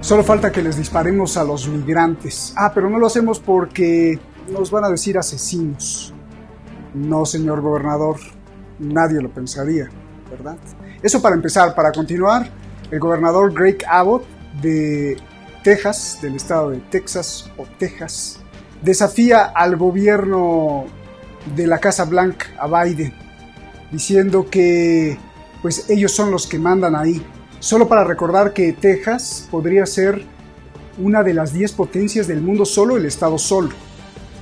Solo falta que les disparemos a los migrantes. Pero no lo hacemos porque nos van a decir asesinos. No, señor gobernador, nadie lo pensaría, ¿verdad? Eso para empezar. Para continuar, el gobernador Greg Abbott de Texas, del estado de Texas o Texas, desafía al gobierno de la Casa Blanca, a Biden, diciendo que pues ellos son los que mandan ahí. Solo para recordar que Texas podría ser una de las 10 potencias del mundo, solo el estado solo.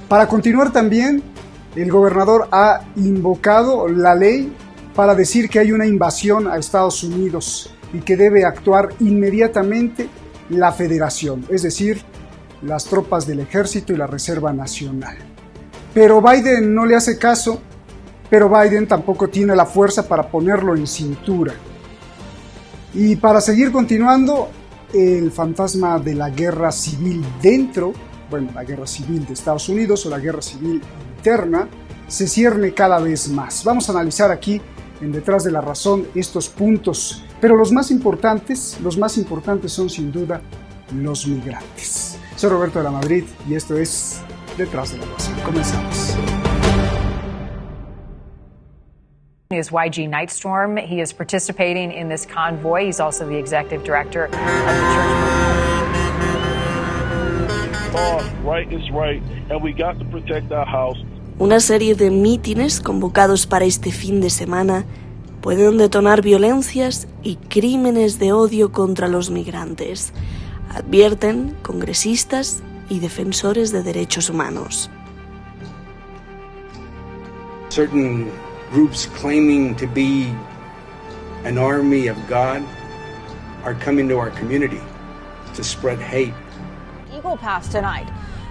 Para continuar también, el gobernador ha invocado la ley para decir que hay una invasión a Estados Unidos y que debe actuar inmediatamente la Federación, es decir, las tropas del Ejército y la Reserva Nacional. Pero Biden no le hace caso, pero Biden tampoco tiene la fuerza para ponerlo en cintura. Y para seguir continuando, el fantasma de la guerra civil la guerra civil de Estados Unidos o la guerra civil interna, se cierne cada vez más. Vamos a analizar aquí, en Detrás de la Razón, estos puntos, pero los más importantes son sin duda los migrantes. Soy Roberto de la Madrid y esto es Detrás de la Razón. Comenzamos. Is YG Nightstorm. He is participating in this convoy. He's also the executive director of the church. Right is right, and we got to protect our house. Una serie de mítines convocados para este fin de semana pueden detonar violencias y crímenes de odio contra los migrantes, advierten congresistas y defensores de derechos humanos. Certain groups claiming to be an army of God are coming to our community to spread hate. Eagle Pass tonight.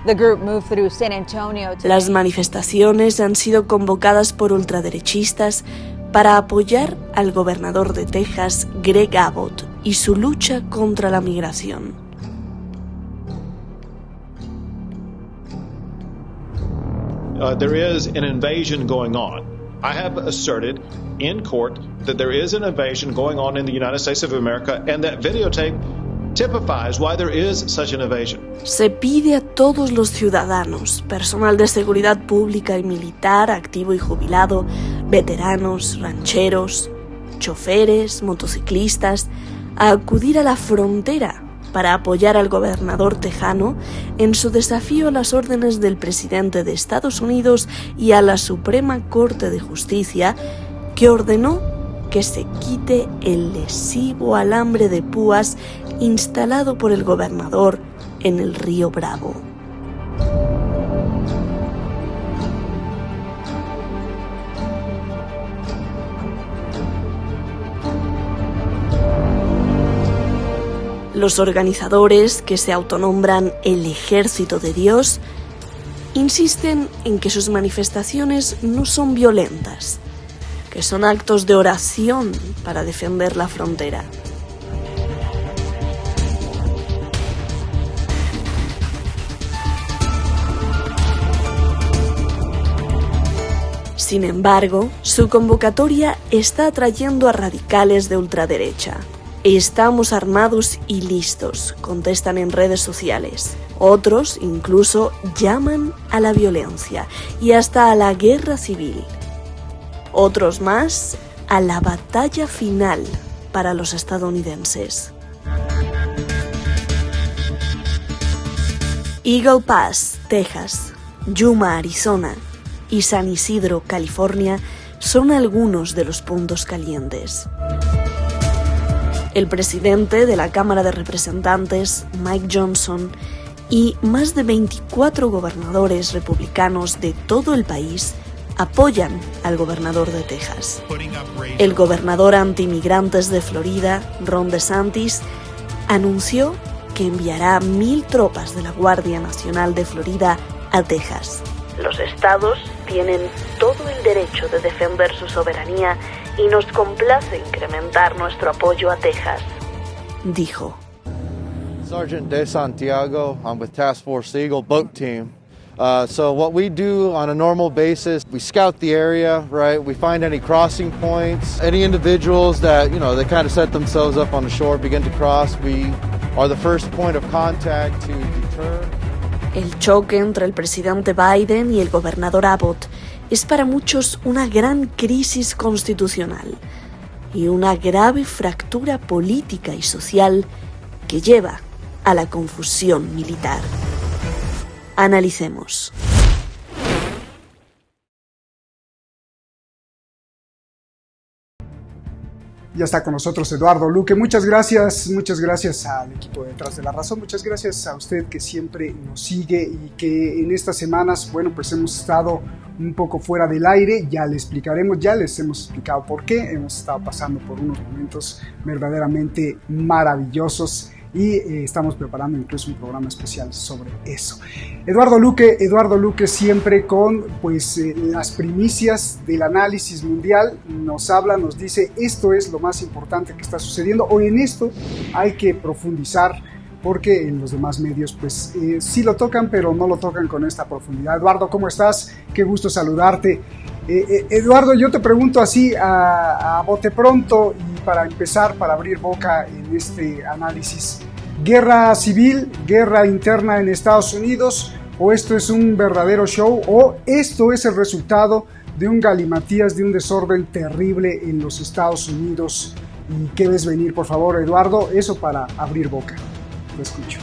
The group moved through San Antonio. Las manifestaciones han sido convocadas por ultraderechistas para apoyar al gobernador de Texas, Greg Abbott, y su lucha contra la migración. There is an invasion going on. I have asserted in court that there is an invasion going on in the United States of America, and that videotape typifies why there is such an invasion. Se pide a todos los ciudadanos, personal de seguridad pública y militar, activo y jubilado, veteranos, rancheros, choferes, motociclistas, a acudir a la frontera para apoyar al gobernador tejano en su desafío a las órdenes del presidente de Estados Unidos y a la Suprema Corte de Justicia, que ordenó que se quite el lesivo alambre de púas instalado por el gobernador en el río Bravo. Los organizadores, que se autonombran el Ejército de Dios, insisten en que sus manifestaciones no son violentas, que son actos de oración para defender la frontera. Sin embargo, su convocatoria está atrayendo a radicales de ultraderecha. Estamos armados y listos, contestan en redes sociales. Otros incluso llaman a la violencia y hasta a la guerra civil. Otros más a la batalla final para los estadounidenses. Eagle Pass, Texas, Yuma, Arizona y San Isidro, California, son algunos de los puntos calientes. El presidente de la Cámara de Representantes, Mike Johnson, y más de 24 gobernadores republicanos de todo el país apoyan al gobernador de Texas. El gobernador antimigrantes de Florida, Ron DeSantis, anunció que enviará 1,000 tropas de la Guardia Nacional de Florida a Texas. Los estados tienen todo el derecho de defender su soberanía y nos complace incrementar nuestro apoyo a Texas, dijo. Sergeant De Santiago, I'm with Task Force Eagle boat team. So what we do on a normal basis, we scout the area, right? We find any crossing points, any individuals that, they kind of set themselves up on the shore, begin to cross. We are the first point of contact to deter. El choque entre el presidente Biden y el gobernador Abbott es para muchos una gran crisis constitucional y una grave fractura política y social que lleva a la confusión militar. Analicemos. Ya está con nosotros Eduardo Luque. Muchas gracias al equipo de Detrás de la Razón, muchas gracias a usted que siempre nos sigue y que en estas semanas, bueno, pues hemos estado un poco fuera del aire, ya les hemos explicado por qué, hemos estado pasando por unos momentos verdaderamente maravillosos y estamos preparando incluso un programa especial sobre eso. Eduardo Luque siempre con pues las primicias del análisis mundial, nos habla, nos dice esto es lo más importante que está sucediendo o en esto hay que profundizar porque en los demás medios pues sí lo tocan pero no lo tocan con esta profundidad. Eduardo, ¿cómo estás? Qué gusto saludarte. Eduardo, yo te pregunto así a bote pronto y para empezar, para abrir boca en este análisis, ¿guerra civil, guerra interna en Estados Unidos o esto es un verdadero show o esto es el resultado de un galimatías, de un desorden terrible en los Estados Unidos? ¿Y qué ves venir, por favor, Eduardo? Eso para abrir boca. Te escucho.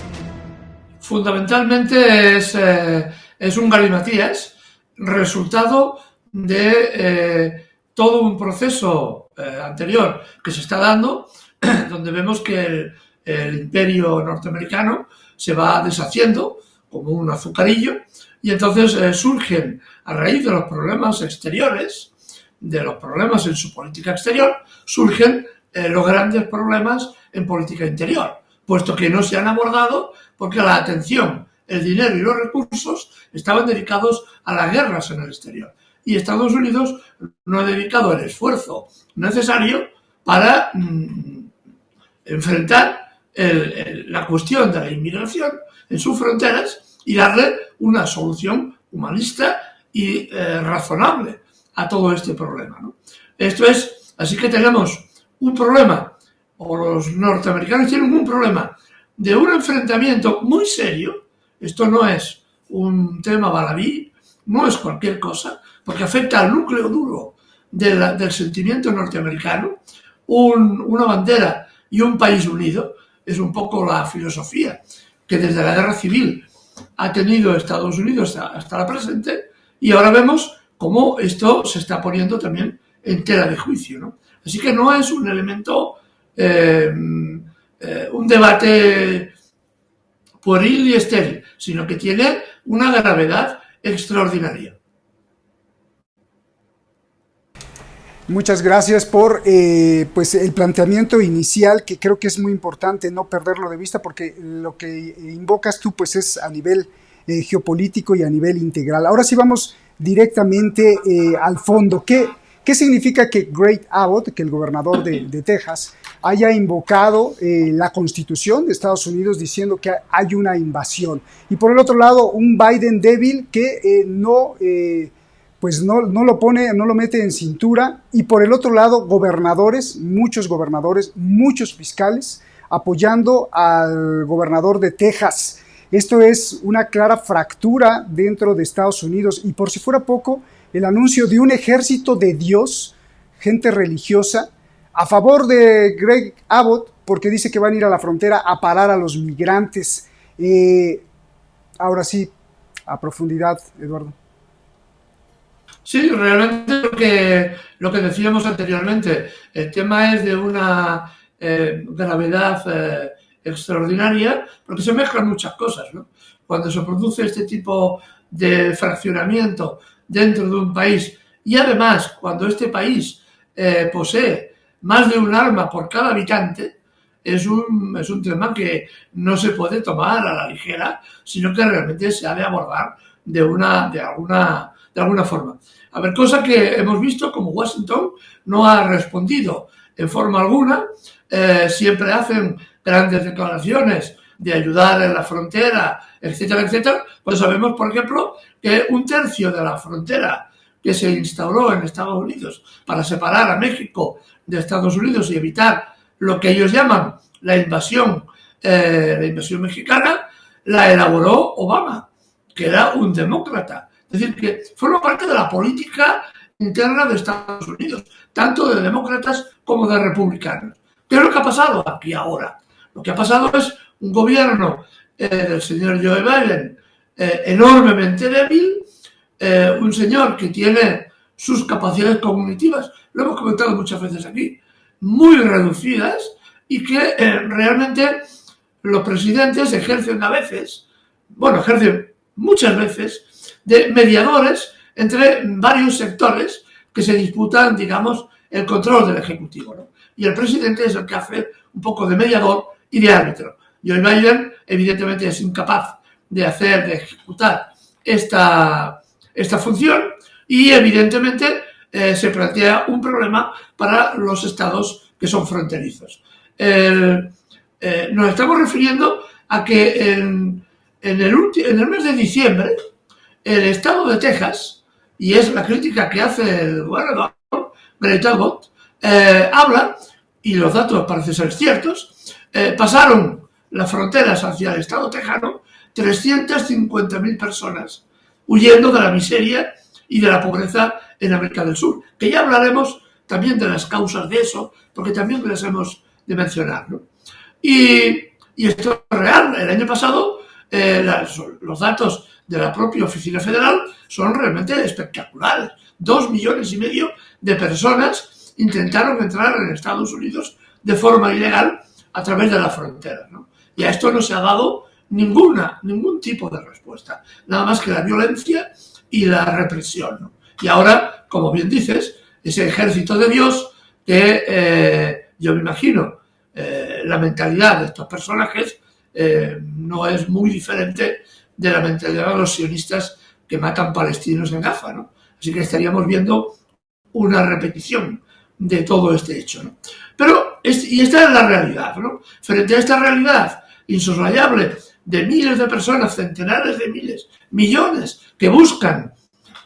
Fundamentalmente es un galimatías, resultado de todo un proceso anterior que se está dando, donde vemos que el imperio norteamericano se va deshaciendo como un azucarillo y entonces surgen, a raíz de los problemas exteriores, de los problemas en su política exterior, surgen los grandes problemas en política interior, puesto que no se han abordado porque la atención, el dinero y los recursos estaban dedicados a las guerras en el exterior. Y Estados Unidos no ha dedicado el esfuerzo necesario para enfrentar la cuestión de la inmigración en sus fronteras y darle una solución humanista y razonable a todo este problema, ¿no? Esto es, así que tenemos un problema, o los norteamericanos tienen un problema de un enfrentamiento muy serio. Esto no es un tema baladí, no es cualquier cosa, porque afecta al núcleo duro del sentimiento norteamericano. Una bandera y un país unido es un poco la filosofía que desde la guerra civil ha tenido Estados Unidos hasta la presente, y ahora vemos cómo esto se está poniendo también en tela de juicio, ¿no? Así que no es un elemento, un debate pueril y estéril, sino que tiene una gravedad extraordinaria. Muchas gracias por pues el planteamiento inicial, que creo que es muy importante no perderlo de vista, porque lo que invocas tú pues es a nivel geopolítico y a nivel integral. Ahora sí vamos directamente al fondo. ¿Qué significa que Greg Abbott, que el gobernador de Texas, haya invocado la Constitución de Estados Unidos diciendo que hay una invasión? Y por el otro lado, un Biden débil que no lo mete en cintura, y por el otro lado gobernadores, muchos fiscales apoyando al gobernador de Texas. Esto es una clara fractura dentro de Estados Unidos, y por si fuera poco, el anuncio de un ejército de Dios, gente religiosa, a favor de Greg Abbott, porque dice que van a ir a la frontera a parar a los migrantes. Ahora sí, a profundidad, Eduardo. Sí, realmente lo que decíamos anteriormente, el tema es de una gravedad extraordinaria, porque se mezclan muchas cosas, ¿no? Cuando se produce este tipo de fraccionamiento dentro de un país, y además cuando este país posee más de un arma por cada habitante, es un tema que no se puede tomar a la ligera, sino que realmente se ha de abordar de alguna forma. A ver, cosa que hemos visto como Washington no ha respondido en forma alguna, siempre hacen grandes declaraciones de ayudar en la frontera, etcétera, etcétera, pues sabemos, por ejemplo, que un tercio de la frontera que se instauró en Estados Unidos para separar a México de Estados Unidos y evitar lo que ellos llaman la invasión la invasión mexicana la elaboró Obama, que era un demócrata. Es decir, que forma parte de la política interna de Estados Unidos, tanto de demócratas como de republicanos. ¿Qué es lo que ha pasado aquí ahora? Lo que ha pasado es un gobierno del señor Joe Biden enormemente débil, un señor que tiene sus capacidades cognitivas, lo hemos comentado muchas veces aquí, muy reducidas, y que realmente los presidentes ejercen ejercen muchas veces de mediadores entre varios sectores que se disputan, digamos, el control del Ejecutivo, ¿no? Y el presidente es el que hace un poco de mediador y de árbitro. Joe Biden, evidentemente, es incapaz de ejecutar esta función y, evidentemente, se plantea un problema para los estados que son fronterizos. Nos estamos refiriendo a que en el mes de diciembre, el estado de Texas, y es la crítica que hace el gobernador Greg Abbott, habla, y los datos parecen ser ciertos, pasaron las fronteras hacia el estado tejano 350.000 personas huyendo de la miseria y de la pobreza en América del Sur, que ya hablaremos también de las causas de eso, porque también las hemos de mencionar, ¿no? Y esto es real. El año pasado los datos de la propia Oficina Federal son realmente espectaculares. 2,5 millones de personas intentaron entrar en Estados Unidos de forma ilegal a través de la frontera, ¿no? Y a esto no se ha dado ningún tipo de respuesta, nada más que la violencia y la represión, ¿no? Y ahora, como bien dices, ese ejército de Dios que yo me imagino la mentalidad de estos personajes no es muy diferente de la mentalidad de los sionistas que matan palestinos en Gaza, ¿no? Así que estaríamos viendo una repetición de todo este hecho, ¿no? Pero, y esta es la realidad, ¿no? Frente a esta realidad insoslayable de miles de personas, centenares de miles, millones, que buscan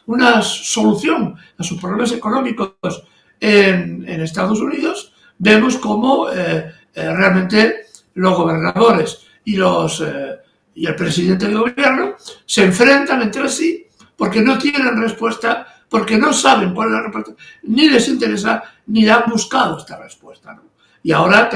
una solución a sus problemas económicos en Estados Unidos, vemos cómo realmente los gobernadores y el presidente del gobierno se enfrentan entre sí porque no tienen respuesta, porque no saben cuál es la respuesta, ni les interesa, ni han buscado esta respuesta, ¿no? Y ahora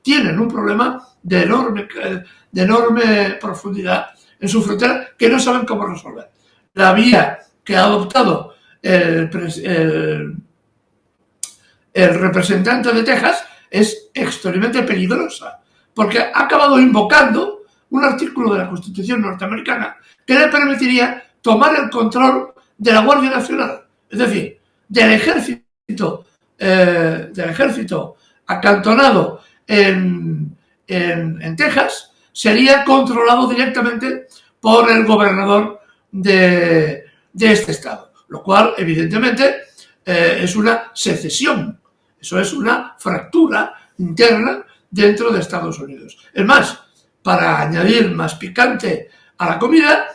tienen un problema de enorme profundidad en su frontera que no saben cómo resolver. La vía que ha adoptado el representante de Texas es extremadamente peligrosa, porque ha acabado invocando un artículo de la Constitución norteamericana que le permitiría tomar el control de la Guardia Nacional, es decir, del ejército acantonado en Texas, sería controlado directamente por el gobernador de este estado, lo cual evidentemente es una secesión, eso es una fractura interna dentro de Estados Unidos. Es más, para añadir más picante a la comida,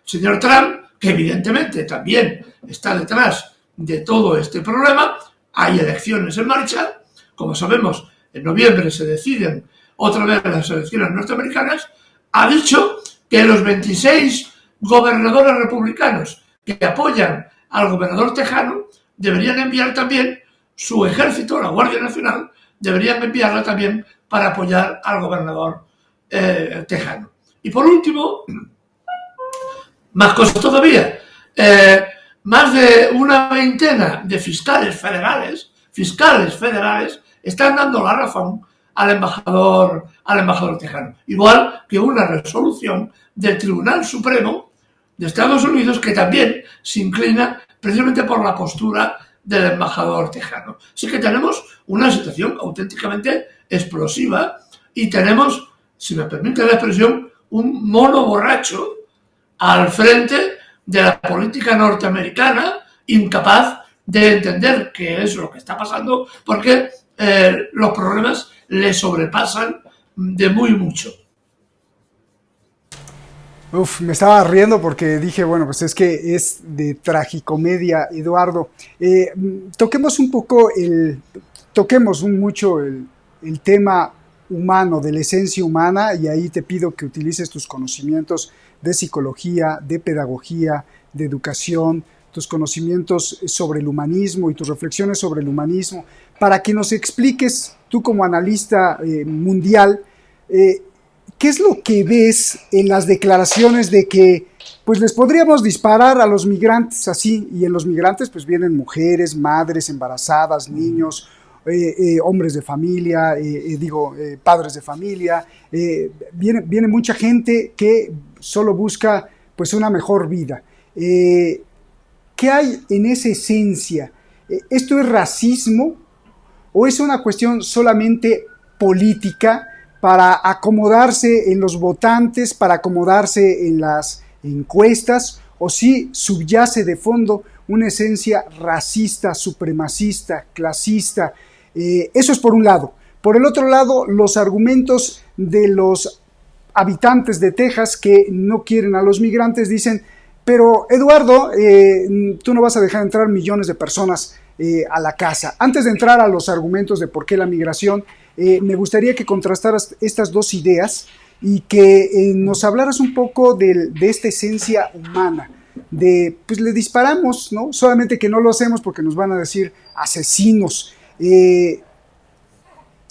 señor Trump, que evidentemente también está detrás de todo este problema, hay elecciones en marcha, como sabemos, en noviembre se deciden otra vez las elecciones norteamericanas, ha dicho que los 26 gobernadores republicanos que apoyan al gobernador tejano deberían enviar también su ejército, la Guardia Nacional, deberían enviarla también para apoyar al gobernador tejano. Y por último, más cosas todavía, más de una veintena de fiscales federales están dando la razón al embajador tejano, igual que una resolución del Tribunal Supremo de Estados Unidos que también se inclina precisamente por la postura del embajador tejano. Así que tenemos una situación auténticamente explosiva y tenemos, si me permite la expresión, un mono borracho al frente de la política norteamericana, incapaz de entender qué es lo que está pasando, porque los problemas le sobrepasan de muy mucho. Me estaba riendo porque dije, bueno, pues es que es de tragicomedia, Eduardo. Toquemos mucho el tema humano, de la esencia humana, y ahí te pido que utilices tus conocimientos de psicología, de pedagogía, de educación, tus conocimientos sobre el humanismo y tus reflexiones sobre el humanismo, para que nos expliques, tú como analista mundial, ¿qué es lo que ves en las declaraciones de que pues les podríamos disparar a los migrantes así, y en los migrantes pues vienen mujeres, madres embarazadas, niños, hombres de familia, padres de familia, viene mucha gente que solo busca pues una mejor vida. ¿Qué hay en esa esencia? ¿Esto es racismo o es una cuestión solamente política para acomodarse en los votantes, para acomodarse en las encuestas, o si subyace de fondo una esencia racista, supremacista, clasista? Eso es por un lado. Por el otro lado, los argumentos de los habitantes de Texas que no quieren a los migrantes dicen, pero Eduardo, tú no vas a dejar entrar millones de personas a la casa. Antes de entrar a los argumentos de por qué la migración, me gustaría que contrastaras estas dos ideas y que nos hablaras un poco de esta esencia humana, de pues le disparamos, ¿no? Solamente que no lo hacemos porque nos van a decir asesinos.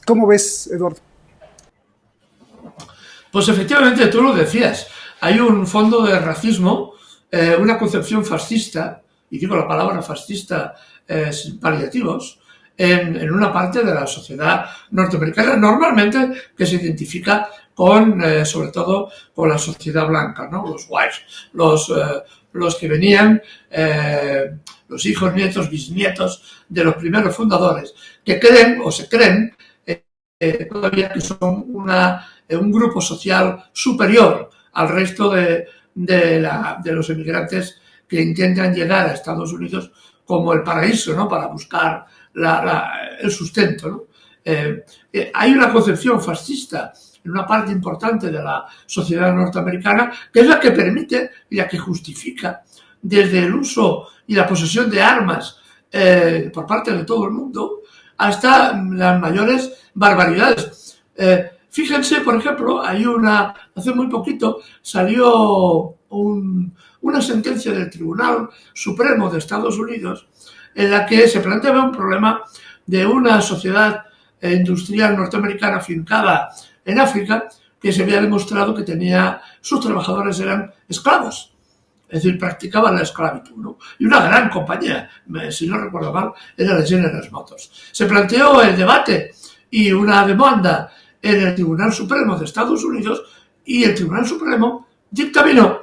¿Cómo ves, Eduardo? Pues efectivamente, tú lo decías, hay un fondo de racismo, una concepción fascista, y digo la palabra fascista sin paliativos, en una parte de la sociedad norteamericana, normalmente que se identifica con, sobre todo, con la sociedad blanca, ¿no? Los whites, los que venían, los hijos, nietos, bisnietos de los primeros fundadores, que creen o se creen todavía que son un grupo social superior al resto de los emigrantes que intentan llegar a Estados Unidos como el paraíso, ¿no? Para buscar el sustento, ¿no? Hay una concepción fascista en una parte importante de la sociedad norteamericana que es la que permite y la que justifica desde el uso y la posesión de armas por parte de todo el mundo hasta las mayores barbaridades. Fíjense, por ejemplo, hace muy poquito salió una sentencia del Tribunal Supremo de Estados Unidos en la que se planteaba un problema de una sociedad industrial norteamericana afincada en África que se había demostrado que sus trabajadores eran esclavos, es decir, practicaban la esclavitud, ¿no? Y una gran compañía, si no recuerdo mal, era la General Motors. Se planteó el debate y una demanda en el Tribunal Supremo de Estados Unidos y el Tribunal Supremo dictaminó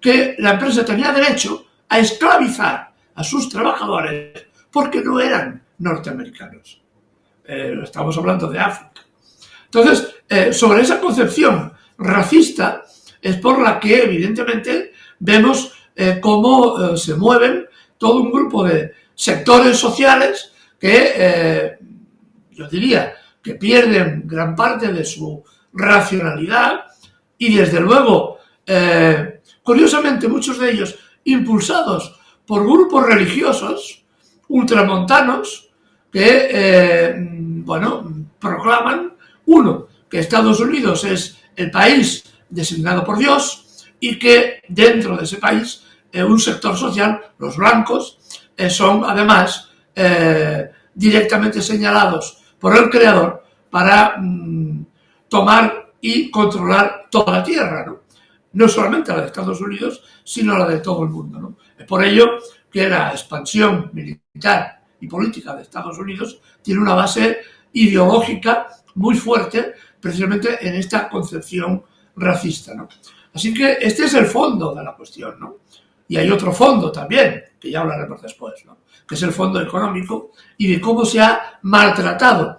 que la empresa tenía derecho a esclavizar a sus trabajadores porque no eran norteamericanos. Estamos hablando de África. Entonces, sobre esa concepción racista es por la que, evidentemente, vemos cómo se mueven todo un grupo de sectores sociales que, yo diría, que pierden gran parte de su racionalidad y, desde luego, curiosamente, muchos de ellos impulsados por grupos religiosos ultramontanos que, proclaman, uno, que Estados Unidos es el país designado por Dios y que dentro de ese país un sector social, los blancos, son además directamente señalados por el Creador para tomar y controlar toda la tierra, ¿no? No solamente la de Estados Unidos, sino la de todo el mundo, ¿no? Es por ello que la expansión militar y política de Estados Unidos tiene una base ideológica muy fuerte, precisamente en esta concepción racista, ¿no? Así que este es el fondo de la cuestión, ¿no? Y hay otro fondo también, que ya hablaremos después, ¿no? Que es el fondo económico y de cómo se ha maltratado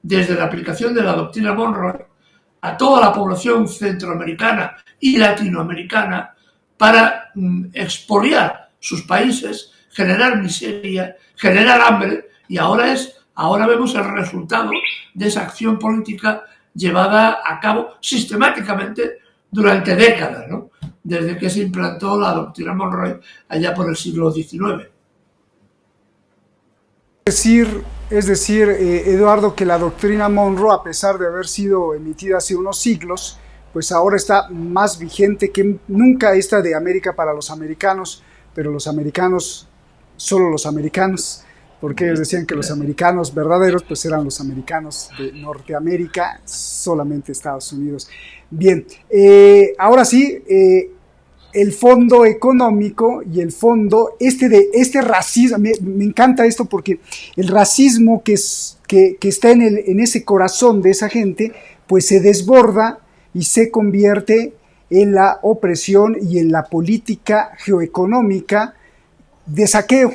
desde la aplicación de la doctrina Monroe a toda la población centroamericana y latinoamericana para expoliar sus países, generar miseria, generar hambre, y ahora vemos el resultado de esa acción política llevada a cabo sistemáticamente durante décadas, ¿no? Desde que se implantó la doctrina Monroe allá por el siglo XIX. Decir Es decir, Eduardo, que la doctrina Monroe, a pesar de haber sido emitida hace unos siglos, pues ahora está más vigente que nunca, esta de América para los americanos, pero los americanos, solo los americanos, porque ellos decían que los americanos verdaderos pues eran los americanos de Norteamérica, solamente Estados Unidos. Bien, ahora sí, el fondo económico y el fondo, este racismo, me encanta esto porque el racismo que está en ese corazón de esa gente, pues se desborda y se convierte en la opresión y en la política geoeconómica de saqueo.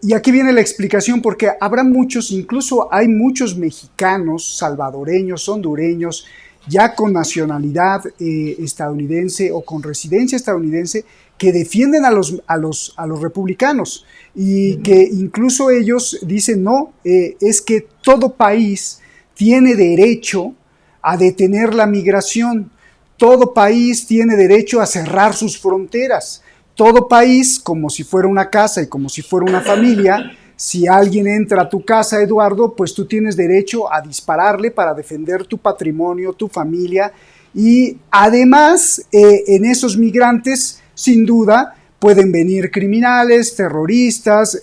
Y aquí viene la explicación, porque habrá muchos, incluso hay muchos mexicanos, salvadoreños, hondureños, ya con nacionalidad estadounidense o con residencia estadounidense, que defienden a los republicanos y que incluso ellos dicen, no, es que todo país tiene derecho a detener la migración, todo país tiene derecho a cerrar sus fronteras, todo país, como si fuera una casa y como si fuera una familia, si alguien entra a tu casa, Eduardo, pues tú tienes derecho a dispararle para defender tu patrimonio, tu familia, y además en esos migrantes, sin duda, pueden venir criminales, terroristas,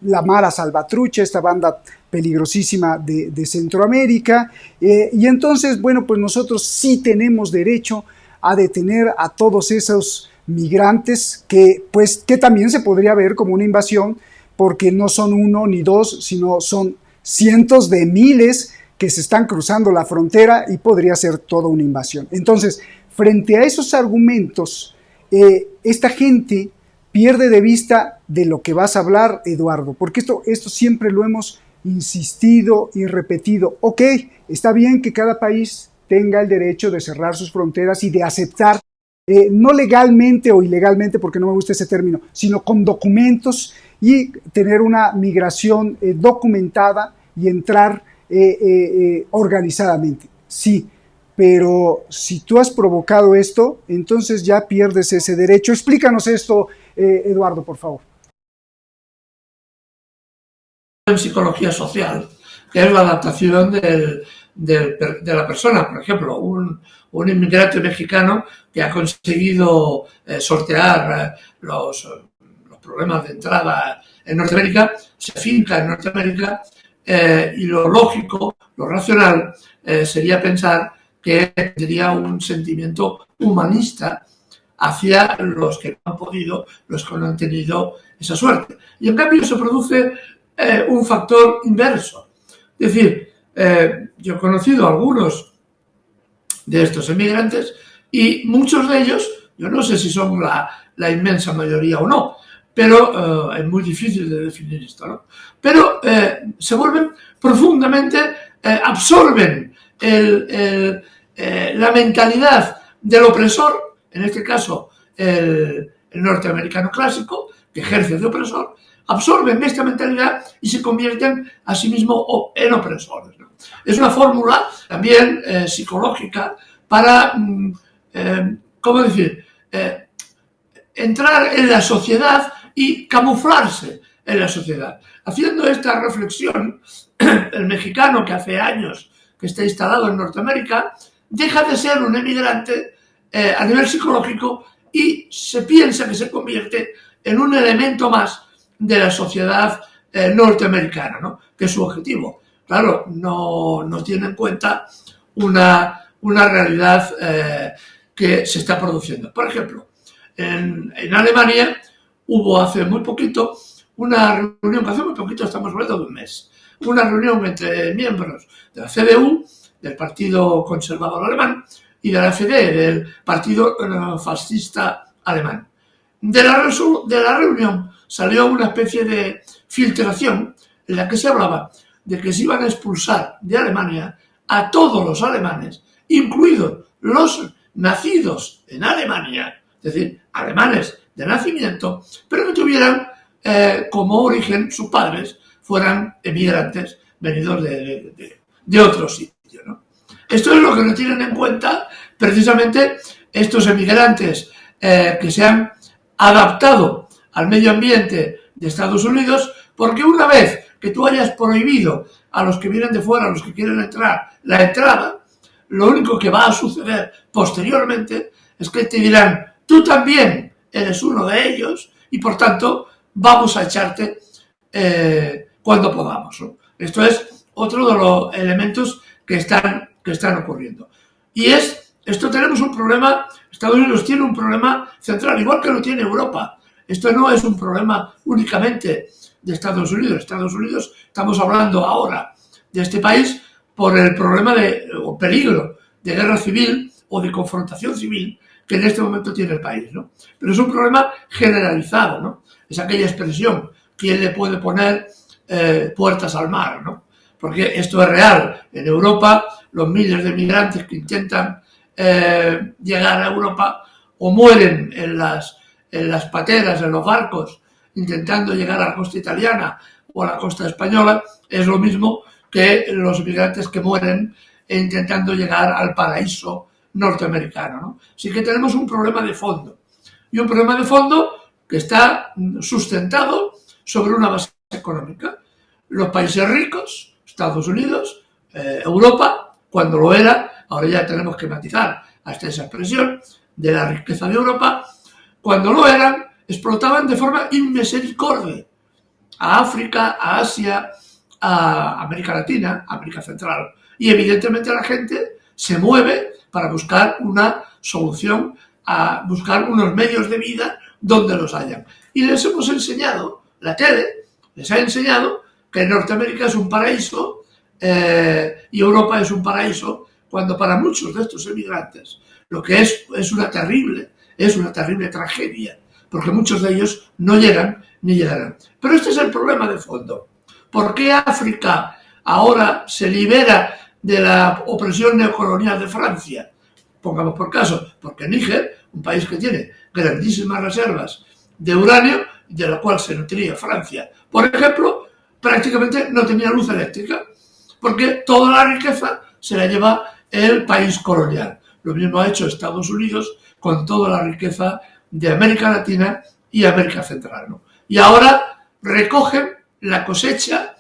la Mara Salvatrucha, esta banda peligrosísima de Centroamérica, y entonces, bueno, pues nosotros sí tenemos derecho a detener a todos esos migrantes que también se podría ver como una invasión, porque no son uno ni dos, sino son cientos de miles que se están cruzando la frontera y podría ser toda una invasión. Entonces, frente a esos argumentos, esta gente pierde de vista de lo que vas a hablar, Eduardo, porque esto siempre lo hemos insistido y repetido. Ok, está bien que cada país tenga el derecho de cerrar sus fronteras y de aceptar, no legalmente o ilegalmente, porque no me gusta ese término, sino con documentos y tener una migración documentada y entrar organizadamente. Sí, pero si tú has provocado esto, entonces ya pierdes ese derecho. Explícanos esto, Eduardo, por favor. En psicología social, que es la adaptación de la persona. Por ejemplo, un inmigrante mexicano que ha conseguido sortear los problemas de entrada en Norteamérica, se afinca en Norteamérica, y lo lógico, lo racional, sería pensar que tendría un sentimiento humanista hacia los que no han podido, los que no han tenido esa suerte. Y en cambio se produce un factor inverso. Es decir, yo he conocido a algunos de estos emigrantes y muchos de ellos, yo no sé si son la inmensa mayoría o no, pero es muy difícil de definir esto, ¿no? Pero se vuelven profundamente, absorben la mentalidad del opresor, en este caso el norteamericano clásico, que ejerce de opresor, absorben esta mentalidad y se convierten a sí mismos en opresores, ¿no? Es una fórmula también psicológica para, ¿cómo decir?, entrar en la sociedad y camuflarse en la sociedad. Haciendo esta reflexión, el mexicano que hace años que está instalado en Norteamérica deja de ser un emigrante a nivel psicológico y se piensa que se convierte en un elemento más de la sociedad norteamericana, ¿no? Que es su objetivo. Claro, no tiene en cuenta una realidad que se está produciendo. Por ejemplo, en Alemania hubo hace muy poquito una reunión, hace muy poquito, estamos hablando de un mes, una reunión entre miembros de la CDU, del Partido Conservador Alemán, y de la FD, del Partido Fascista Alemán. De la reunión salió una especie de filtración en la que se hablaba de que se iban a expulsar de Alemania a todos los alemanes, incluidos los nacidos en Alemania, es decir, alemanes de nacimiento, pero que tuvieran como origen sus padres fueran emigrantes venidos de otro sitio, ¿no? Esto es lo que no tienen en cuenta precisamente estos emigrantes que se han adaptado al medio ambiente de Estados Unidos, porque una vez que tú hayas prohibido a los que vienen de fuera, a los que quieren entrar, la entrada, lo único que va a suceder posteriormente es que te dirán, tú también eres uno de ellos y por tanto vamos a echarte cuando podamos, ¿no? Esto es otro de los elementos que están ocurriendo. Y esto tenemos un problema, Estados Unidos tiene un problema central, igual que lo tiene Europa. Esto no es un problema únicamente de Estados Unidos. Estados Unidos, estamos hablando ahora de este país por el problema o peligro de guerra civil o de confrontación civil que en este momento tiene el país, ¿no? Pero es un problema generalizado, ¿no? Es aquella expresión, ¿quién le puede poner puertas al mar, ¿no? Porque esto es real. En Europa, los miles de migrantes que intentan llegar a Europa o mueren en las pateras, en los barcos, intentando llegar a la costa italiana o a la costa española, es lo mismo que los migrantes que mueren intentando llegar al paraíso norteamericano, ¿no? Así que tenemos un problema de fondo. Y un problema de fondo que está sustentado sobre una base económica. Los países ricos, Estados Unidos, Europa, cuando lo era, ahora ya tenemos que matizar hasta esa expresión de la riqueza de Europa, cuando lo eran, explotaban de forma inmisericordia a África, a Asia, a América Latina, a América Central. Y evidentemente la gente se mueve para buscar una solución, a buscar unos medios de vida donde los hayan. Y les hemos enseñado, la tele les ha enseñado que Norteamérica es un paraíso y Europa es un paraíso, cuando para muchos de estos emigrantes lo que es una terrible tragedia, porque muchos de ellos no llegan ni llegarán. Pero este es el problema de fondo. ¿Por qué África ahora se libera de la opresión neocolonial de Francia? Pongamos por caso, porque Níger, un país que tiene grandísimas reservas de uranio, de la cual se nutría Francia, por ejemplo, prácticamente no tenía luz eléctrica, porque toda la riqueza se la lleva el país colonial. Lo mismo ha hecho Estados Unidos con toda la riqueza de América Latina y América Central, ¿no? Y ahora recogen la cosecha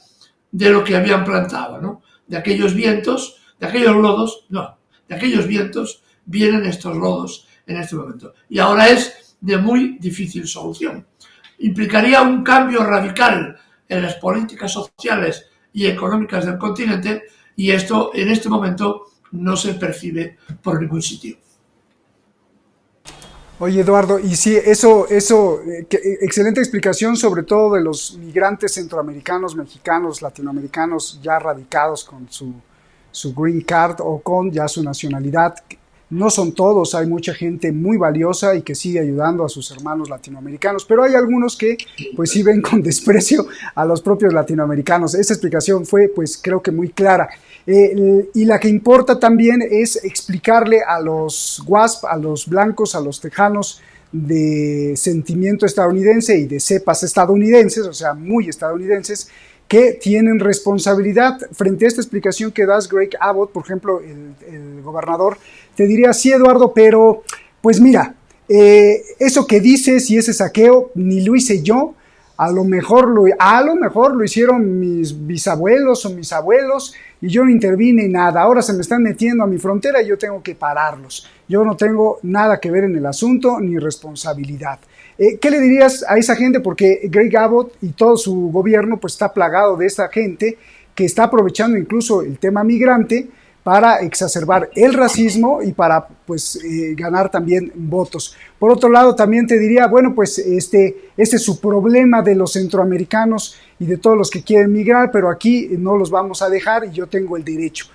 de lo que habían plantado, ¿no? De aquellos vientos, de aquellos lodos, no, de aquellos vientos vienen estos lodos en este momento. Y ahora es de muy difícil solución. Implicaría un cambio radical en las políticas sociales y económicas del continente, y esto en este momento no se percibe por ningún sitio. Oye, Eduardo, y sí, excelente explicación, sobre todo de los migrantes centroamericanos, mexicanos, latinoamericanos ya radicados con su green card o con ya su nacionalidad. No son todos, hay mucha gente muy valiosa y que sigue ayudando a sus hermanos latinoamericanos, pero hay algunos que pues sí ven con desprecio a los propios latinoamericanos. Esta explicación fue pues creo que muy clara. Y la que importa también es explicarle a los WASP, a los blancos, a los tejanos de sentimiento estadounidense y de cepas estadounidenses, o sea, muy estadounidenses, que tienen responsabilidad. Frente a esta explicación que das, Greg Abbott, por ejemplo, el gobernador, te diría, sí, Eduardo, pero pues mira, eso que dices y ese saqueo ni lo hice yo, a lo mejor lo hicieron mis bisabuelos o mis abuelos y yo no intervine en nada. Ahora se me están metiendo a mi frontera y yo tengo que pararlos. Yo no tengo nada que ver en el asunto ni responsabilidad. ¿Qué le dirías a esa gente? Porque Greg Abbott y todo su gobierno pues está plagado de esta gente que está aprovechando incluso el tema migrante para exacerbar el racismo y para pues ganar también votos. Por otro lado, también te diría, bueno, pues este es su problema de los centroamericanos y de todos los que quieren migrar, pero aquí no los vamos a dejar y yo tengo el derecho.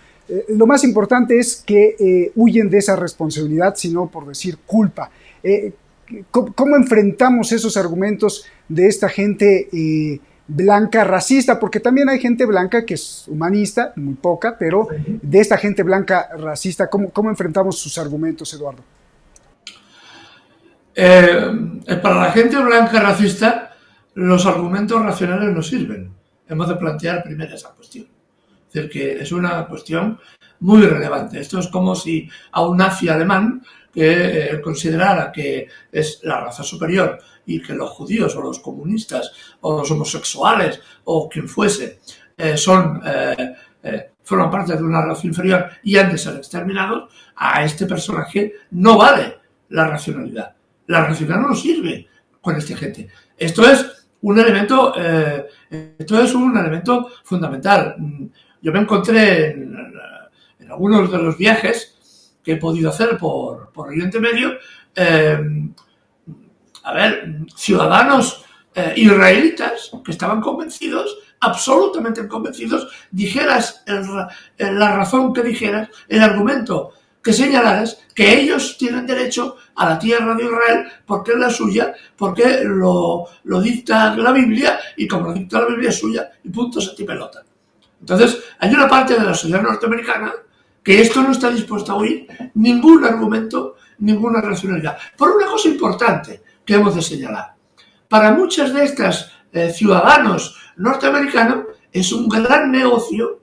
Lo más importante es que huyen de esa responsabilidad, sino por decir culpa. ¿Cómo enfrentamos esos argumentos de esta gente blanca racista? Porque también hay gente blanca que es humanista, muy poca, pero de esta gente blanca racista, ¿cómo enfrentamos sus argumentos, Eduardo? Para la gente blanca racista, los argumentos racionales no sirven. Hemos de plantear primero esa cuestión. Es decir, que es una cuestión muy relevante. Esto es como si a un nazi alemán que él considerara que es la raza superior y que los judíos o los comunistas o los homosexuales o quien fuese forman parte de una raza inferior y han de ser exterminados, a este personaje no vale la racionalidad. La racionalidad no sirve con esta gente. Esto es un elemento fundamental. Yo me encontré en algunos de los viajes que he podido hacer por Oriente Medio, ciudadanos israelitas que estaban convencidos, absolutamente convencidos, dijeras la razón que dijeras, el argumento que señalaras, que ellos tienen derecho a la tierra de Israel porque es la suya, porque lo dicta la Biblia, y como lo dicta la Biblia es suya, y punto, se te pelota. Entonces, hay una parte de la sociedad norteamericana que esto no está dispuesta a oír ningún argumento, ninguna racionalidad. Por una cosa importante que hemos de señalar. Para muchos de estos ciudadanos norteamericanos es un gran negocio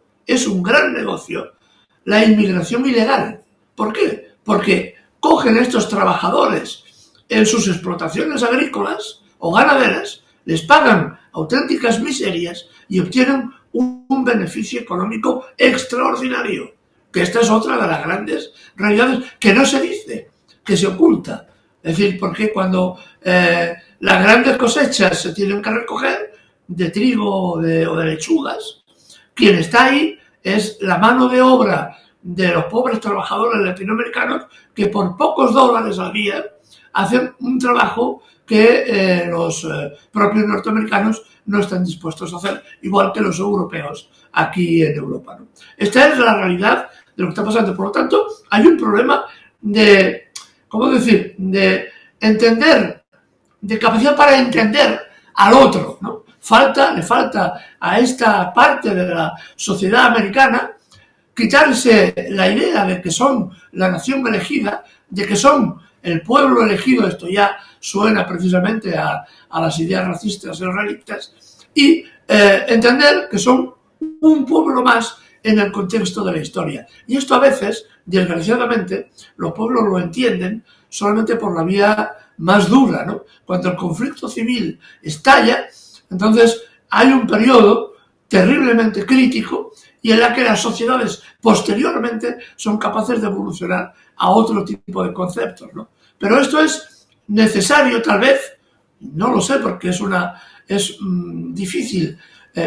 la inmigración ilegal. ¿Por qué? Porque cogen a estos trabajadores en sus explotaciones agrícolas o ganaderas, les pagan auténticas miserias y obtienen un beneficio económico extraordinario. Que esta es otra de las grandes realidades que no se dice, que se oculta. Es decir, porque cuando las grandes cosechas se tienen que recoger de trigo o de lechugas, quien está ahí es la mano de obra de los pobres trabajadores latinoamericanos que por pocos dólares al día hacen un trabajo que los propios norteamericanos no están dispuestos a hacer, igual que los europeos aquí en Europa, ¿no? Esta es la realidad de lo que está pasando. Por lo tanto, hay un problema de entender, de capacidad para entender al otro, ¿no? Le falta a esta parte de la sociedad americana quitarse la idea de que son la nación elegida, de que son el pueblo elegido. Esto ya suena precisamente a las ideas racistas israelitas, y entender que son un pueblo más en el contexto de la historia. Y esto a veces, desgraciadamente, los pueblos lo entienden solamente por la vía más dura, ¿no? Cuando el conflicto civil estalla, entonces hay un periodo terriblemente crítico y en la que las sociedades posteriormente son capaces de evolucionar a otro tipo de conceptos, ¿no? Pero esto es necesario, tal vez, no lo sé, porque es difícil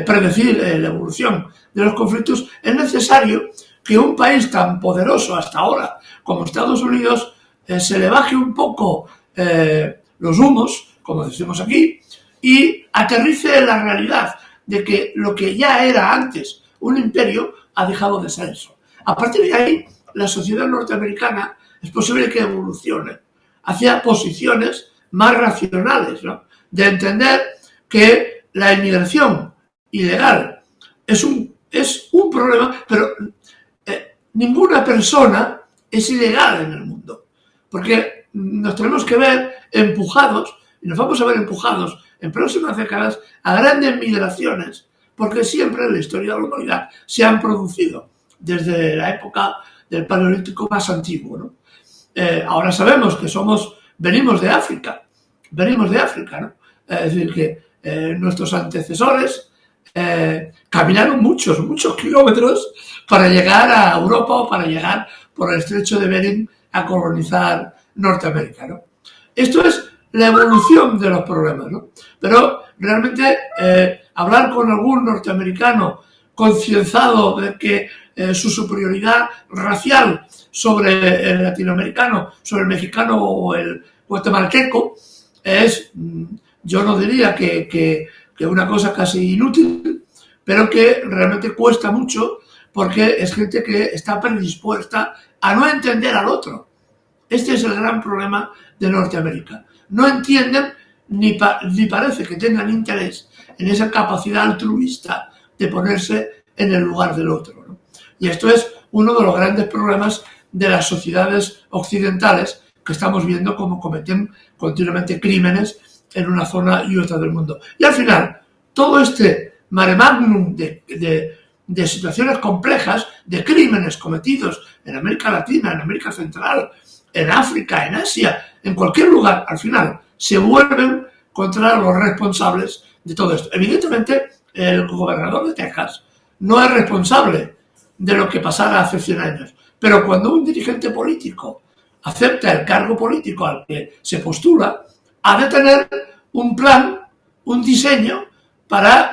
predecir la evolución de los conflictos. Es necesario que un país tan poderoso hasta ahora como Estados Unidos se le baje un poco los humos, como decimos aquí, y aterrice en la realidad de que lo que ya era antes un imperio ha dejado de ser eso. A partir de ahí, la sociedad norteamericana es posible que evolucione hacia posiciones más racionales, ¿no? De entender que la inmigración ilegal es un problema, pero ninguna persona es ilegal en el mundo, porque nos tenemos que ver empujados, y nos vamos a ver empujados en próximas décadas a grandes migraciones, porque siempre en la historia de la humanidad se han producido desde la época del Paleolítico más antiguo, ¿no? Ahora sabemos que venimos de África, ¿no? Es decir, que nuestros antecesores caminaron muchos kilómetros para llegar a Europa o para llegar por el estrecho de Bering a colonizar Norteamérica, ¿no? Esto es la evolución de los problemas, ¿no? Pero realmente hablar con algún norteamericano concienciado de que su superioridad racial sobre el latinoamericano, sobre el mexicano o el guatemalteco es, yo no diría que una cosa casi inútil, pero que realmente cuesta mucho, porque es gente que está predispuesta a no entender al otro. Este es el gran problema de Norteamérica. No entienden ni parece que tengan interés en esa capacidad altruista de ponerse en el lugar del otro, ¿no? Y esto es uno de los grandes problemas de las sociedades occidentales, que estamos viendo cómo cometen continuamente crímenes en una zona y otra del mundo. Y al final, todo este mare magnum de situaciones complejas, de crímenes cometidos en América Latina, en América Central, en África, en Asia, en cualquier lugar, al final se vuelven contra los responsables de todo esto. Evidentemente, el gobernador de Texas no es responsable de lo que pasara hace 100 años, pero cuando un dirigente político acepta el cargo político al que se postula, ha de tener un plan, un diseño para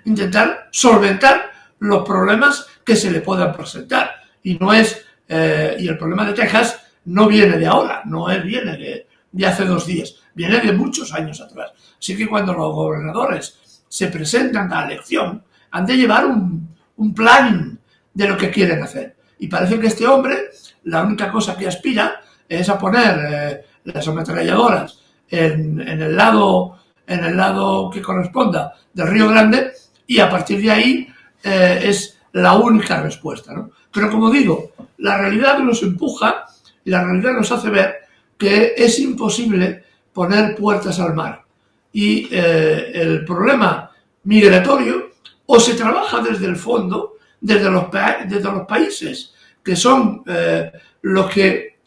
intentar solventar los problemas que se le puedan presentar. Y no es y el problema de Texas no viene de ahora, viene de hace 2 días, viene de muchos años atrás. Así que cuando los gobernadores se presentan a la elección, han de llevar un plan de lo que quieren hacer. Y parece que este hombre, la única cosa que aspira es a poner las ametralladoras en el lado que corresponda del Río Grande, y a partir de ahí es la única respuesta, ¿no? Pero como digo, la realidad nos empuja y la realidad nos hace ver que es imposible poner puertas al mar. Y el problema migratorio o se trabaja desde el fondo, desde los países que son los que,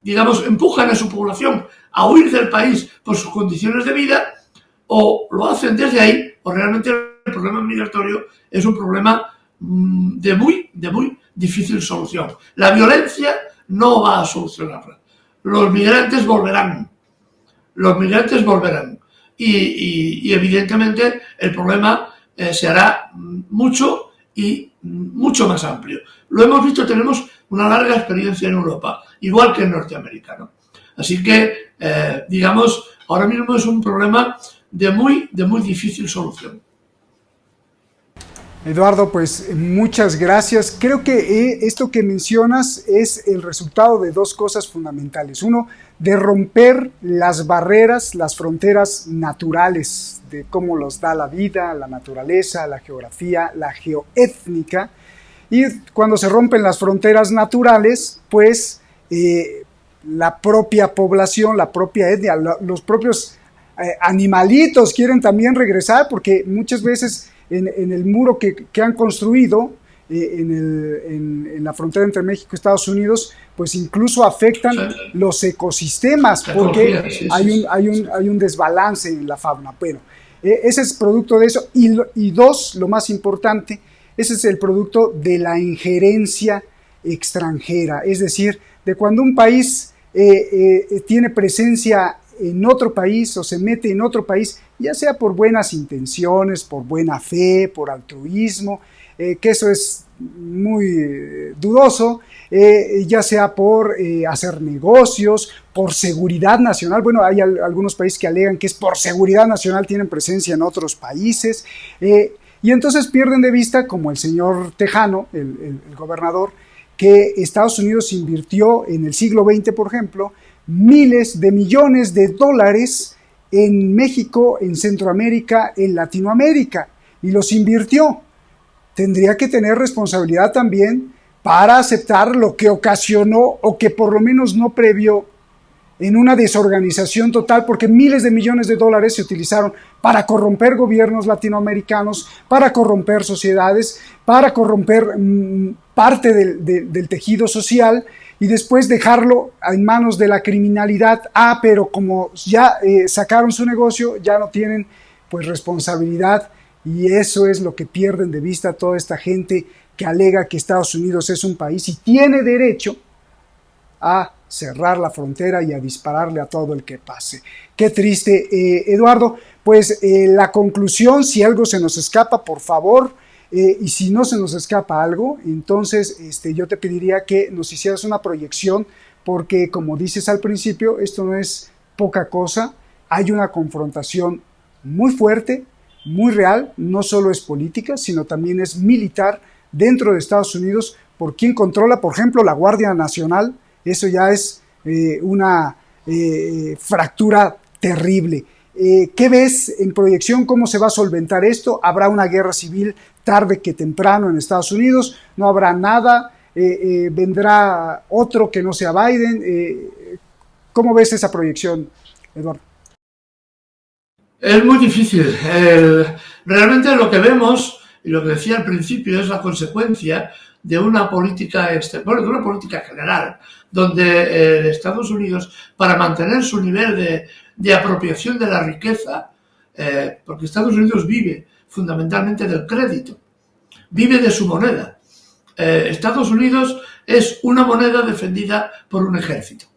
digamos, empujan a su población a huir del país por sus condiciones de vida, o lo hacen desde ahí, o realmente el problema migratorio es un problema de muy difícil solución. La violencia no va a solucionarla. Los migrantes volverán. Y evidentemente el problema se hará mucho más amplio. Lo hemos visto, tenemos una larga experiencia en Europa, igual que en Norteamérica, ¿no? Así que, digamos, ahora mismo es un problema de muy difícil solución. Eduardo, pues muchas gracias. Creo que esto que mencionas es el resultado de 2 cosas fundamentales. Uno, de romper las barreras, las fronteras naturales de cómo los da la vida, la naturaleza, la geografía, la geoétnica. Y cuando se rompen las fronteras naturales, pues la propia población, la propia etnia, los propios animalitos quieren también regresar, porque muchas veces en el muro que han construido en la frontera entre México y Estados Unidos, pues incluso afectan los ecosistemas, porque hay un desbalance en la fauna. Bueno, ese es producto de eso. Y 2, lo más importante, ese es el producto de la injerencia extranjera, es decir, de cuando un país tiene presencia en otro país o se mete en otro país, ya sea por buenas intenciones, por buena fe, por altruismo, que eso es muy dudoso, ya sea por hacer negocios, por seguridad nacional. Bueno, hay algunos países que alegan que es por seguridad nacional, tienen presencia en otros países, y entonces pierden de vista, como el señor Tejano, el gobernador, que Estados Unidos invirtió en el siglo XX, por ejemplo, miles de millones de dólares en México, en Centroamérica, en Latinoamérica, y los invirtió. Tendría que tener responsabilidad también para aceptar lo que ocasionó o que por lo menos no previó en una desorganización total, porque miles de millones de dólares se utilizaron para corromper gobiernos latinoamericanos, para corromper sociedades, para corromper parte del tejido social, y después dejarlo en manos de la criminalidad. Pero como ya sacaron su negocio, ya no tienen pues responsabilidad, y eso es lo que pierden de vista toda esta gente que alega que Estados Unidos es un país y tiene derecho a cerrar la frontera y a dispararle a todo el que pase. Qué triste, Eduardo. Pues la conclusión, si algo se nos escapa, por favor, y si no se nos escapa algo, entonces yo te pediría que nos hicieras una proyección, porque como dices al principio, esto no es poca cosa, hay una confrontación muy fuerte, muy real, no solo es política, sino también es militar dentro de Estados Unidos, por quien controla, por ejemplo, la Guardia Nacional. Eso ya es una fractura terrible. ¿Qué ves en proyección? ¿Cómo se va a solventar esto? ¿Habrá una guerra civil tarde que temprano en Estados Unidos? ¿No habrá nada? ¿Vendrá otro que no sea Biden? ¿Cómo ves esa proyección, Eduardo? Es muy difícil. Realmente lo que vemos, y lo que decía al principio, es la consecuencia de una política exterior, de una política general, donde Estados Unidos, para mantener su nivel de apropiación de la riqueza, porque Estados Unidos vive fundamentalmente del crédito, vive de su moneda. Estados Unidos es una moneda defendida por un ejército.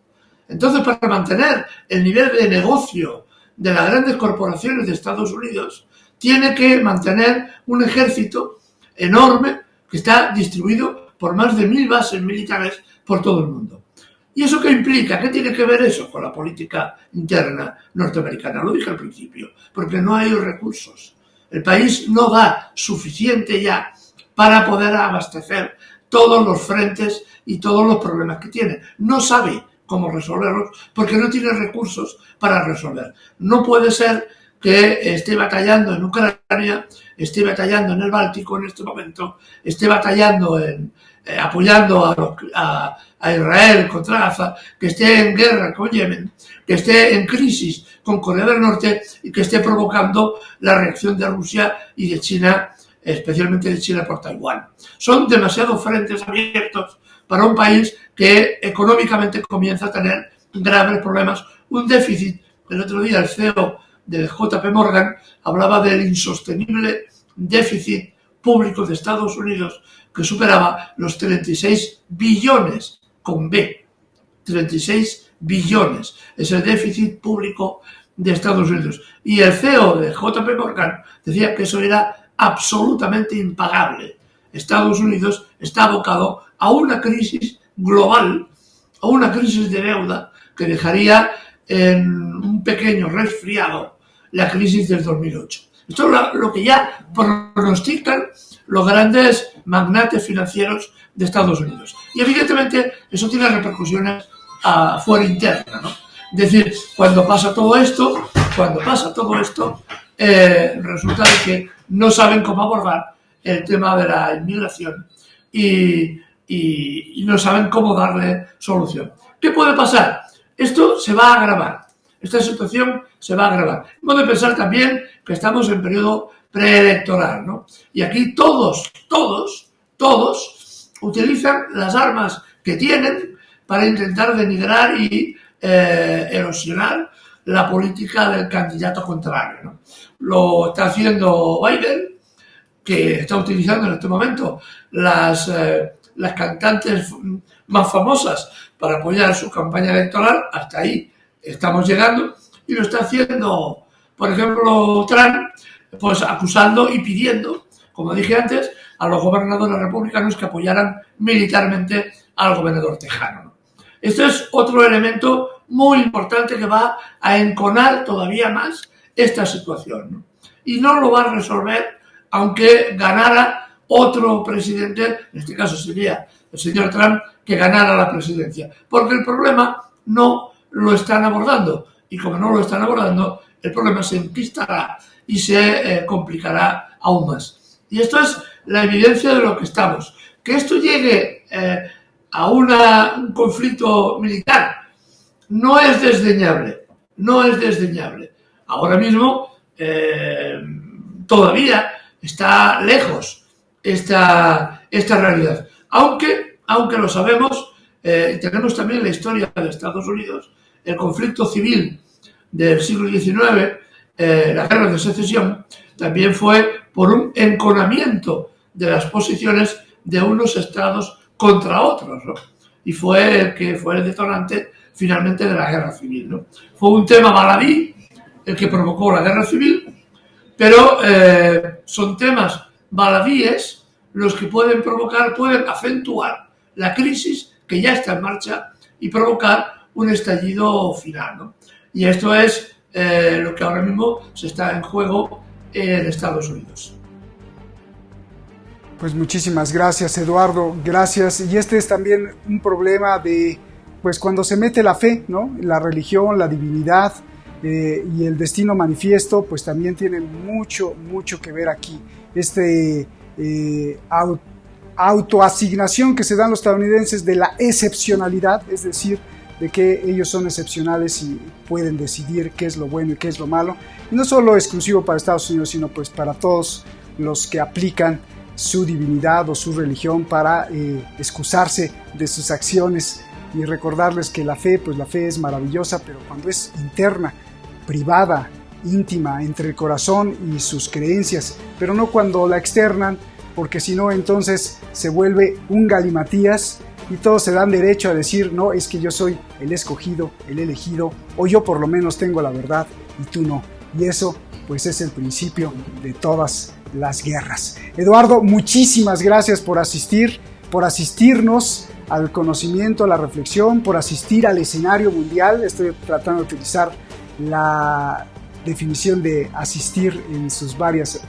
Entonces, para mantener el nivel de negocio de las grandes corporaciones de Estados Unidos, tiene que mantener un ejército enorme que está distribuido por más de 1.000 bases militares por todo el mundo. ¿Y eso qué implica? ¿Qué tiene que ver eso con la política interna norteamericana? Lo dije al principio, porque no hay recursos. El país no da suficiente ya para poder abastecer todos los frentes y todos los problemas que tiene. No sabe cómo resolverlos porque no tiene recursos para resolver. No puede ser que esté batallando en Ucrania, esté batallando en el Báltico en este momento, esté batallando apoyando a Israel contra Gaza, que esté en guerra con Yemen, que esté en crisis con Corea del Norte y que esté provocando la reacción de Rusia y de China, especialmente de China por Taiwán. Son demasiados frentes abiertos para un país que económicamente comienza a tener graves problemas, un déficit. El otro día el CEO del JP Morgan hablaba del insostenible déficit público de Estados Unidos que superaba los 36 billones con B. 36 billones es el déficit público de Estados Unidos. Y el CEO de JP Morgan decía que eso era absolutamente impagable. Estados Unidos está abocado a una crisis global, a una crisis de deuda que dejaría en un pequeño resfriado la crisis del 2008. Esto es lo que ya pronostican los grandes magnates financieros de Estados Unidos. Y evidentemente eso tiene repercusiones fuera interna, ¿no? Es decir, cuando pasa todo esto, resulta de que no saben cómo abordar el tema de la inmigración y no saben cómo darle solución. ¿Qué puede pasar? Esto se va a agravar. Esta situación se va a agravar. Hemos de pensar también que estamos en periodo preelectoral, ¿no? Y aquí todos utilizan las armas que tienen para intentar denigrar y erosionar la política del candidato contrario, ¿no? Lo está haciendo Biden, que está utilizando en este momento las cantantes más famosas para apoyar su campaña electoral. Hasta ahí estamos llegando. Y lo está haciendo, por ejemplo, Trump, pues acusando y pidiendo, como dije antes, a los gobernadores republicanos que apoyaran militarmente al gobernador tejano, ¿no? Este es otro elemento muy importante que va a enconar todavía más esta situación, ¿no? Y no lo va a resolver aunque ganara otro presidente, en este caso sería el señor Trump, que ganara la presidencia. Porque el problema no lo están abordando. Y como no lo están abordando, el problema se enquistará y se complicará aún más. Y esto es la evidencia de lo que estamos. Que esto llegue a un conflicto militar no es desdeñable. No es desdeñable. Ahora mismo todavía está lejos esta realidad. Aunque lo sabemos, tenemos también la historia de Estados Unidos, el conflicto civil del siglo XIX, la guerra de secesión, también fue por un enconamiento de las posiciones de unos estados contra otros, ¿no? Y fue el que fue el detonante finalmente de la guerra civil, ¿no? Fue un tema baladí el que provocó la guerra civil, pero son temas baladíes los que pueden acentuar la crisis que ya está en marcha y provocar un estallido final, ¿no? Y esto es lo que ahora mismo se está en juego en Estados Unidos. Pues muchísimas gracias, Eduardo, gracias. Y este es también un problema de, pues cuando se mete la fe, ¿no? La religión, la divinidad y el destino manifiesto, pues también tienen mucho que ver aquí. Autoasignación que se dan los estadounidenses de la excepcionalidad, es decir, de que ellos son excepcionales y pueden decidir qué es lo bueno y qué es lo malo. Y no solo exclusivo para Estados Unidos, sino pues para todos los que aplican su divinidad o su religión para excusarse de sus acciones y recordarles que la fe, pues la fe es maravillosa, pero cuando es interna, privada, íntima, entre el corazón y sus creencias, pero no cuando la externan, porque si no entonces se vuelve un galimatías y todos se dan derecho a decir, no, es que yo soy el escogido, el elegido, o yo por lo menos tengo la verdad y tú no. Y eso pues es el principio de todas las guerras. Eduardo, muchísimas gracias por asistirnos al conocimiento, a la reflexión, por asistir al escenario mundial. Estoy tratando de utilizar la definición de asistir en sus varias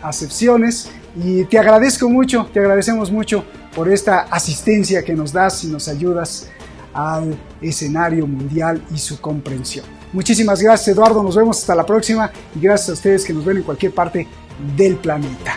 acepciones y te agradecemos mucho por esta asistencia que nos das y nos ayudas al escenario mundial y su comprensión. Muchísimas gracias, Eduardo, nos vemos hasta la próxima y gracias a ustedes que nos ven en cualquier parte del planeta.